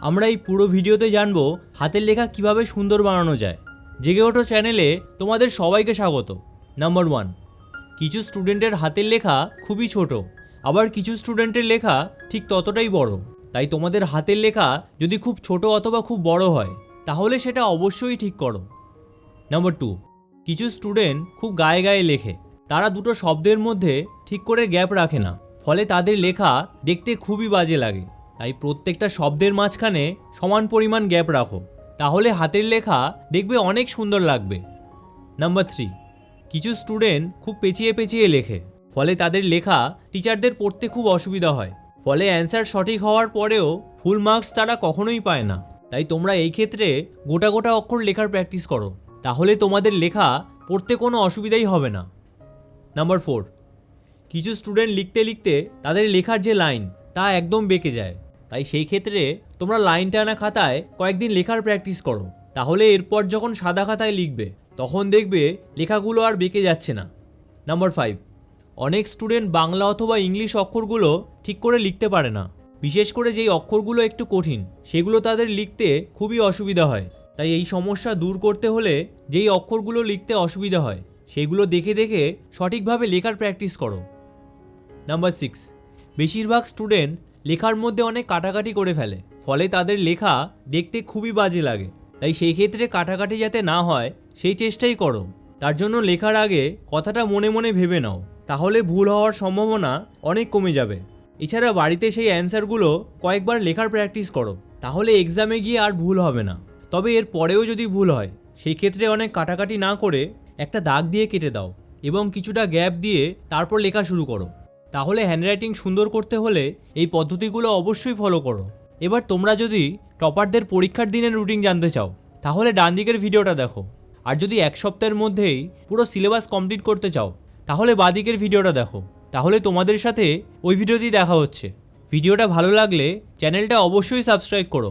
আমরা এই পুরো ভিডিওতে জানবো হাতের লেখা কিভাবে সুন্দর বানানো যায়। জেগে ওঠো চ্যানেলে তোমাদের সবাইকে স্বাগত। নাম্বার 1, কিছু স্টুডেন্টের হাতের লেখা খুবই ছোট, আবার কিছু স্টুডেন্টের লেখা ঠিক ততটাই বড়। তাই তোমাদের হাতের লেখা যদি খুব ছোট অথবা খুব বড় হয় তাহলে সেটা অবশ্যই ঠিক করো। নাম্বার 2, কিছু স্টুডেন্ট খুব গায়ে গায়ে লেখে, তারা দুটো শব্দের মধ্যে ঠিক করে গ্যাপ রাখে না, ফলে তাদের লেখা দেখতে খুবই বাজে লাগে। তাই প্রত্যেকটা শব্দের মাঝখানে সমান পরিমাণ গ্যাপ রাখো, তাহলে হাতের লেখা দেখবে অনেক সুন্দর লাগবে। নাম্বার 3, কিছু স্টুডেন্ট খুব পেঁচিয়ে পেঁচিয়ে লেখে, ফলে তাদের লেখা টিচারদের পড়তে খুব অসুবিধা হয়, ফলে অ্যান্সার সঠিক হওয়ার পরেও ফুল মার্কস তারা কখনোই পায় না। তাই তোমরা এই ক্ষেত্রে গোটা গোটা অক্ষর লেখার প্র্যাকটিস করো, তাহলে তোমাদের লেখা পড়তে কোনো অসুবিধাই হবে না। নাম্বার 4, কিছু স্টুডেন্ট লিখতে লিখতে তাদের লেখার যে লাইন তা একদম বেঁকে যায়, তাই সেই ক্ষেত্রে তোমরা লাইন টানা খাতায় কয়েকদিন লেখার প্র্যাকটিস করো, তাহলে এরপর যখন সাদা খাতায় লিখবে তখন দেখবে লেখাগুলো আর বেঁকে যাচ্ছে না। নাম্বার 5, অনেক স্টুডেন্ট বাংলা অথবা ইংলিশ অক্ষরগুলো ঠিক করে লিখতে পারে না, বিশেষ করে যেই অক্ষরগুলো একটু কঠিন সেগুলো তাদের লিখতে খুবই অসুবিধা হয়। তাই এই সমস্যা দূর করতে হলে যেই অক্ষরগুলো লিখতে অসুবিধা হয় সেগুলো দেখে দেখে সঠিকভাবে লেখার প্র্যাকটিস করো। নাম্বার 6, বেশিরভাগ স্টুডেন্ট লেখার মধ্যে অনেক কাটাকাটি করে ফেলে, ফলে তাদের লেখা দেখতে খুবই বাজে লাগে। তাই সেই ক্ষেত্রে কাটাকাটি যাতে না হয় সেই চেষ্টাই করো। তার জন্য লেখার আগে কথাটা মনে মনে ভেবে নাও, তাহলে ভুল হওয়ার সম্ভাবনা অনেক কমে যাবে। এছাড়া বাড়িতে সেই অ্যান্সারগুলো কয়েকবার লেখার প্র্যাকটিস করো, তাহলে এক্সামে গিয়ে আর ভুল হবে না। তবে এর পরেও যদি ভুল হয় সেই ক্ষেত্রে অনেক কাটাকাটি না করে একটা দাগ দিয়ে কেটে দাও এবং কিছুটা গ্যাপ দিয়ে তারপর লেখা শুরু করো। তাহলে হ্যান্ডরাইটিং সুন্দর করতে হলে এই পদ্ধতিগুলো অবশ্যই ফলো করো। এবার তোমরা যদি টপারদের পরীক্ষার দিনের রুটিন জানতে চাও তাহলে ডান দিকের ভিডিওটা দেখো, আর যদি এক সপ্তাহের মধ্যেই পুরো সিলেবাস কমপ্লিট করতে চাও তাহলে বাঁ দিকের ভিডিওটা দেখো। তাহলে তোমাদের সাথে ওই ভিডিওতেই দেখা হচ্ছে। ভিডিওটা ভালো লাগলে চ্যানেলটা অবশ্যই সাবস্ক্রাইব করো।